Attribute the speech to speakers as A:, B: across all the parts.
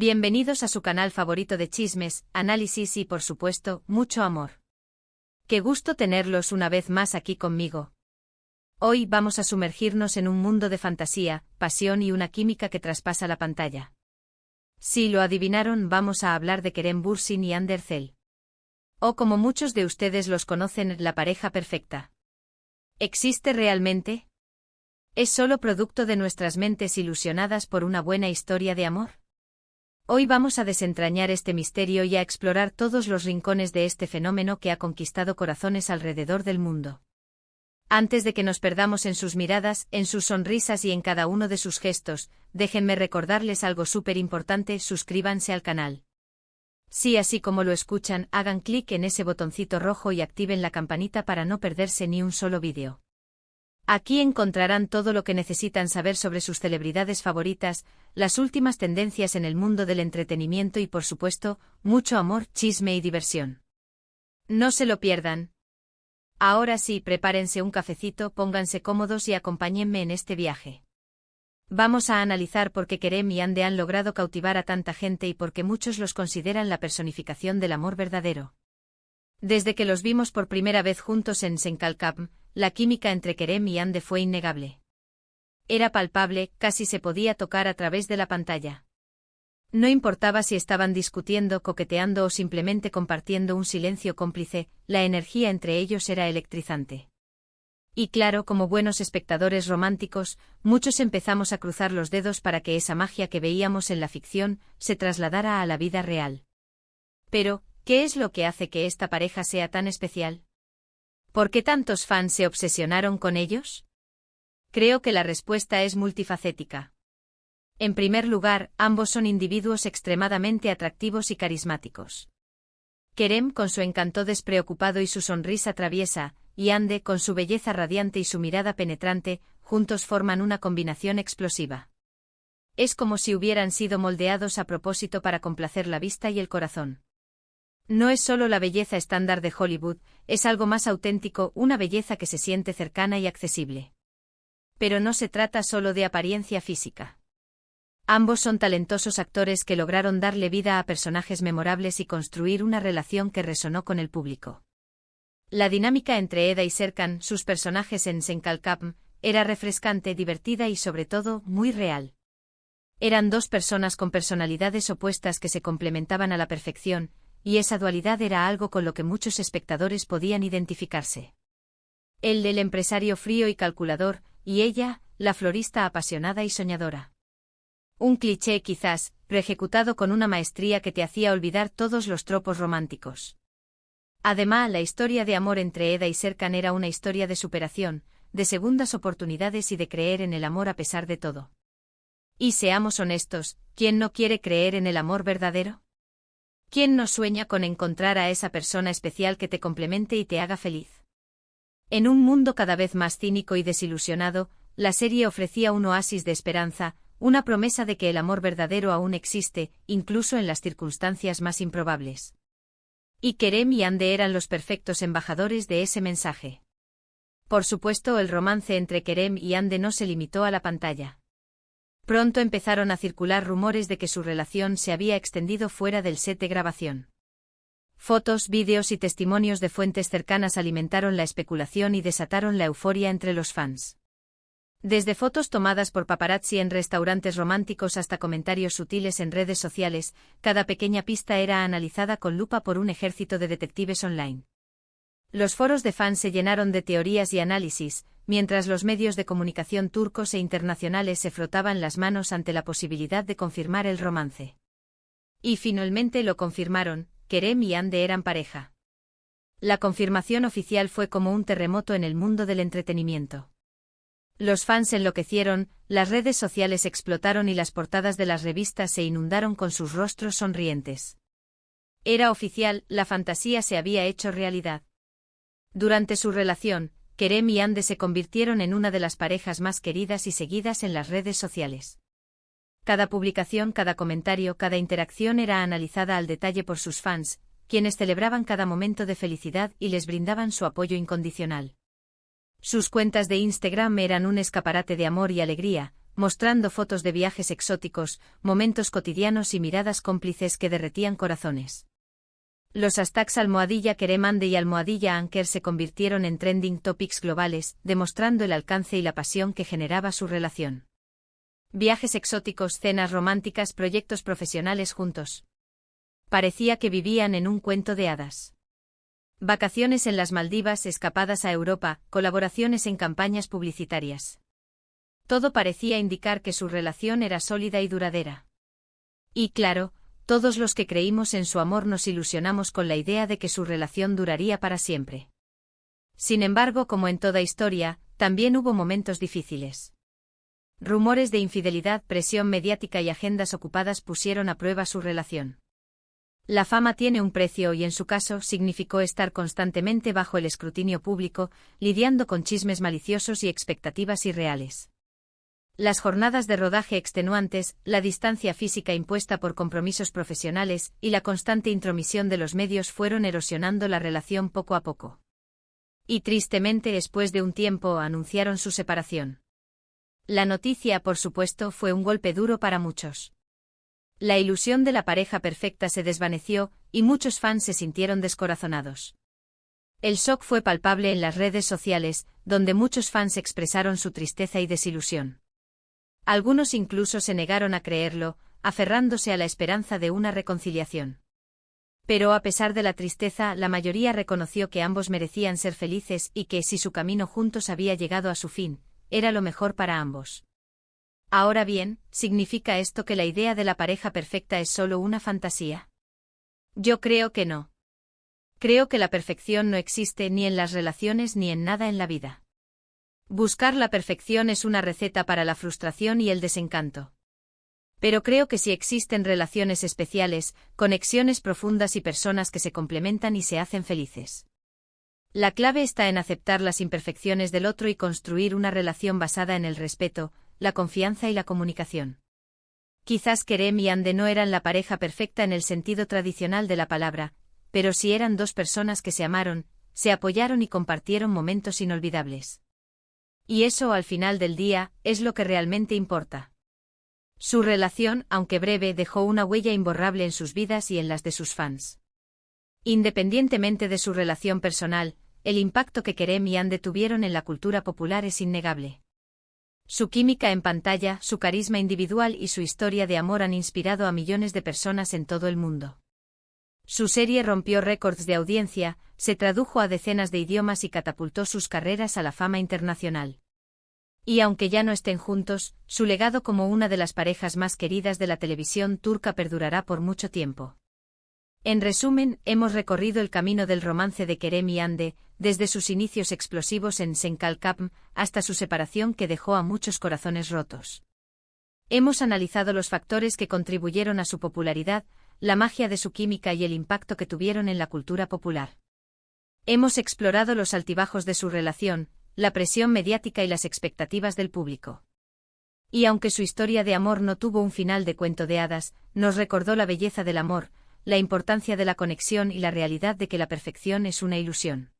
A: Bienvenidos a su canal favorito de chismes, análisis y, por supuesto, mucho amor. Qué gusto tenerlos una vez más aquí conmigo. Hoy vamos a sumergirnos en un mundo de fantasía, pasión y una química que traspasa la pantalla. Si lo adivinaron, vamos a hablar de Kerem Bürsin y Hande Erçel. O como muchos de ustedes los conocen, la pareja perfecta. ¿Existe realmente? ¿Es solo producto de nuestras mentes ilusionadas por una buena historia de amor? Hoy vamos a desentrañar este misterio y a explorar todos los rincones de este fenómeno que ha conquistado corazones alrededor del mundo. Antes de que nos perdamos en sus miradas, en sus sonrisas y en cada uno de sus gestos, déjenme recordarles algo súper importante: suscríbanse al canal. Si así como lo escuchan, hagan clic en ese botoncito rojo y activen la campanita para no perderse ni un solo vídeo. Aquí encontrarán todo lo que necesitan saber sobre sus celebridades favoritas, las últimas tendencias en el mundo del entretenimiento y, por supuesto, mucho amor, chisme y diversión. No se lo pierdan. Ahora sí, prepárense un cafecito, pónganse cómodos y acompáñenme en este viaje. Vamos a analizar por qué Kerem y Hande han logrado cautivar a tanta gente y por qué muchos los consideran la personificación del amor verdadero. Desde que los vimos por primera vez juntos en Senkalkam, la química entre Kerem y Hande fue innegable. Era palpable, casi se podía tocar a través de la pantalla. No importaba si estaban discutiendo, coqueteando o simplemente compartiendo un silencio cómplice, la energía entre ellos era electrizante. Y claro, como buenos espectadores románticos, muchos empezamos a cruzar los dedos para que esa magia que veíamos en la ficción se trasladara a la vida real. Pero, ¿qué es lo que hace que esta pareja sea tan especial? ¿Por qué tantos fans se obsesionaron con ellos? Creo que la respuesta es multifacética. En primer lugar, ambos son individuos extremadamente atractivos y carismáticos. Kerem con su encanto despreocupado y su sonrisa traviesa, y Hande con su belleza radiante y su mirada penetrante, juntos forman una combinación explosiva. Es como si hubieran sido moldeados a propósito para complacer la vista y el corazón. No es solo la belleza estándar de Hollywood, es algo más auténtico, una belleza que se siente cercana y accesible. Pero no se trata solo de apariencia física. Ambos son talentosos actores que lograron darle vida a personajes memorables y construir una relación que resonó con el público. La dinámica entre Eda y Serkan, sus personajes en Senkalkam, era refrescante, divertida y sobre todo, muy real. Eran dos personas con personalidades opuestas que se complementaban a la perfección, y esa dualidad era algo con lo que muchos espectadores podían identificarse. Él, el empresario frío y calculador, y ella, la florista apasionada y soñadora. Un cliché quizás, pero ejecutado con una maestría que te hacía olvidar todos los tropos románticos. Además, la historia de amor entre Eda y Serkan era una historia de superación, de segundas oportunidades y de creer en el amor a pesar de todo. Y seamos honestos, ¿quién no quiere creer en el amor verdadero? ¿Quién no sueña con encontrar a esa persona especial que te complemente y te haga feliz? En un mundo cada vez más cínico y desilusionado, la serie ofrecía un oasis de esperanza, una promesa de que el amor verdadero aún existe, incluso en las circunstancias más improbables. Y Kerem y Hande eran los perfectos embajadores de ese mensaje. Por supuesto, el romance entre Kerem y Hande no se limitó a la pantalla. Pronto empezaron a circular rumores de que su relación se había extendido fuera del set de grabación. Fotos, vídeos y testimonios de fuentes cercanas alimentaron la especulación y desataron la euforia entre los fans. Desde fotos tomadas por paparazzi en restaurantes románticos hasta comentarios sutiles en redes sociales, cada pequeña pista era analizada con lupa por un ejército de detectives online. Los foros de fans se llenaron de teorías y análisis, mientras los medios de comunicación turcos e internacionales se frotaban las manos ante la posibilidad de confirmar el romance. Y finalmente lo confirmaron: Kerem y Hande eran pareja. La confirmación oficial fue como un terremoto en el mundo del entretenimiento. Los fans enloquecieron, las redes sociales explotaron y las portadas de las revistas se inundaron con sus rostros sonrientes. Era oficial, la fantasía se había hecho realidad. Durante su relación, Kerem y Hande se convirtieron en una de las parejas más queridas y seguidas en las redes sociales. Cada publicación, cada comentario, cada interacción era analizada al detalle por sus fans, quienes celebraban cada momento de felicidad y les brindaban su apoyo incondicional. Sus cuentas de Instagram eran un escaparate de amor y alegría, mostrando fotos de viajes exóticos, momentos cotidianos y miradas cómplices que derretían corazones. Los hashtags #Keremande y #Anker se convirtieron en trending topics globales, demostrando el alcance y la pasión que generaba su relación. Viajes exóticos, cenas románticas, proyectos profesionales juntos. Parecía que vivían en un cuento de hadas. Vacaciones en las Maldivas, escapadas a Europa, colaboraciones en campañas publicitarias. Todo parecía indicar que su relación era sólida y duradera. Y claro, todos los que creímos en su amor nos ilusionamos con la idea de que su relación duraría para siempre. Sin embargo, como en toda historia, también hubo momentos difíciles. Rumores de infidelidad, presión mediática y agendas ocupadas pusieron a prueba su relación. La fama tiene un precio y en su caso significó estar constantemente bajo el escrutinio público, lidiando con chismes maliciosos y expectativas irreales. Las jornadas de rodaje extenuantes, la distancia física impuesta por compromisos profesionales y la constante intromisión de los medios fueron erosionando la relación poco a poco. Y tristemente, después de un tiempo, anunciaron su separación. La noticia, por supuesto, fue un golpe duro para muchos. La ilusión de la pareja perfecta se desvaneció y muchos fans se sintieron descorazonados. El shock fue palpable en las redes sociales, donde muchos fans expresaron su tristeza y desilusión. Algunos incluso se negaron a creerlo, aferrándose a la esperanza de una reconciliación. Pero a pesar de la tristeza, la mayoría reconoció que ambos merecían ser felices y que, si su camino juntos había llegado a su fin, era lo mejor para ambos. Ahora bien, ¿significa esto que la idea de la pareja perfecta es solo una fantasía? Yo creo que no. Creo que la perfección no existe ni en las relaciones ni en nada en la vida. Buscar la perfección es una receta para la frustración y el desencanto. Pero creo que sí existen relaciones especiales, conexiones profundas y personas que se complementan y se hacen felices. La clave está en aceptar las imperfecciones del otro y construir una relación basada en el respeto, la confianza y la comunicación. Quizás Kerem y Hande no eran la pareja perfecta en el sentido tradicional de la palabra, pero sí eran dos personas que se amaron, se apoyaron y compartieron momentos inolvidables. Y eso, al final del día, es lo que realmente importa. Su relación, aunque breve, dejó una huella imborrable en sus vidas y en las de sus fans. Independientemente de su relación personal, el impacto que Kerem y Hande tuvieron en la cultura popular es innegable. Su química en pantalla, su carisma individual y su historia de amor han inspirado a millones de personas en todo el mundo. Su serie rompió récords de audiencia, se tradujo a decenas de idiomas y catapultó sus carreras a la fama internacional. Y aunque ya no estén juntos, su legado como una de las parejas más queridas de la televisión turca perdurará por mucho tiempo. En resumen, hemos recorrido el camino del romance de Kerem y Hande, desde sus inicios explosivos en Senkalkapm hasta su separación que dejó a muchos corazones rotos. Hemos analizado los factores que contribuyeron a su popularidad, la magia de su química y el impacto que tuvieron en la cultura popular. Hemos explorado los altibajos de su relación, la presión mediática y las expectativas del público. Y aunque su historia de amor no tuvo un final de cuento de hadas, nos recordó la belleza del amor, la importancia de la conexión y la realidad de que la perfección es una ilusión.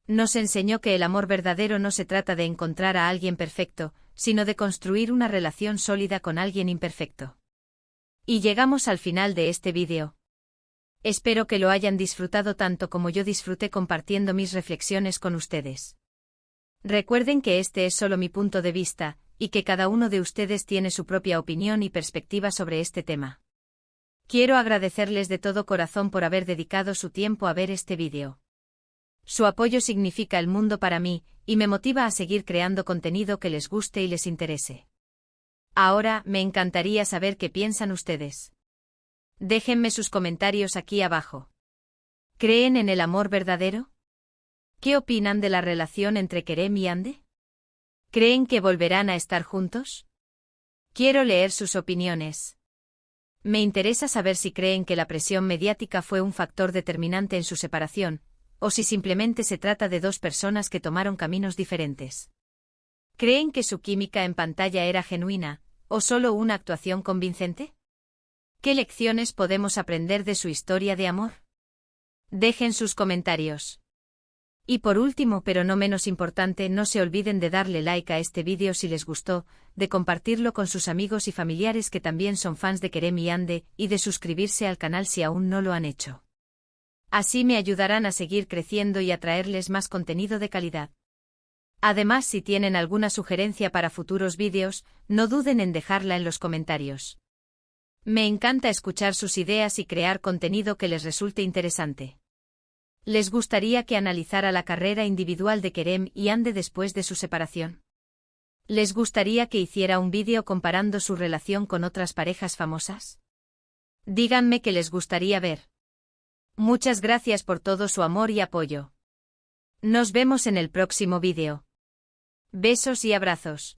A: Nos enseñó que el amor verdadero no se trata de encontrar a alguien perfecto, sino de construir una relación sólida con alguien imperfecto. Y llegamos al final de este vídeo. Espero que lo hayan disfrutado tanto como yo disfruté compartiendo mis reflexiones con ustedes. Recuerden que este es solo mi punto de vista, y que cada uno de ustedes tiene su propia opinión y perspectiva sobre este tema. Quiero agradecerles de todo corazón por haber dedicado su tiempo a ver este vídeo. Su apoyo significa el mundo para mí, y me motiva a seguir creando contenido que les guste y les interese. Ahora, me encantaría saber qué piensan ustedes. Déjenme sus comentarios aquí abajo. ¿Creen en el amor verdadero? ¿Qué opinan de la relación entre Kerem y Hande? ¿Creen que volverán a estar juntos? Quiero leer sus opiniones. Me interesa saber si creen que la presión mediática fue un factor determinante en su separación, o si simplemente se trata de dos personas que tomaron caminos diferentes. ¿Creen que su química en pantalla era genuina, o solo una actuación convincente? ¿Qué lecciones podemos aprender de su historia de amor? Dejen sus comentarios. Y por último, pero no menos importante, no se olviden de darle like a este vídeo si les gustó, de compartirlo con sus amigos y familiares que también son fans de Kerem y Hande, y de suscribirse al canal si aún no lo han hecho. Así me ayudarán a seguir creciendo y a traerles más contenido de calidad. Además, si tienen alguna sugerencia para futuros vídeos, no duden en dejarla en los comentarios. Me encanta escuchar sus ideas y crear contenido que les resulte interesante. ¿Les gustaría que analizara la carrera individual de Kerem y Hande después de su separación? ¿Les gustaría que hiciera un vídeo comparando su relación con otras parejas famosas? Díganme qué les gustaría ver. Muchas gracias por todo su amor y apoyo. Nos vemos en el próximo vídeo. Besos y abrazos.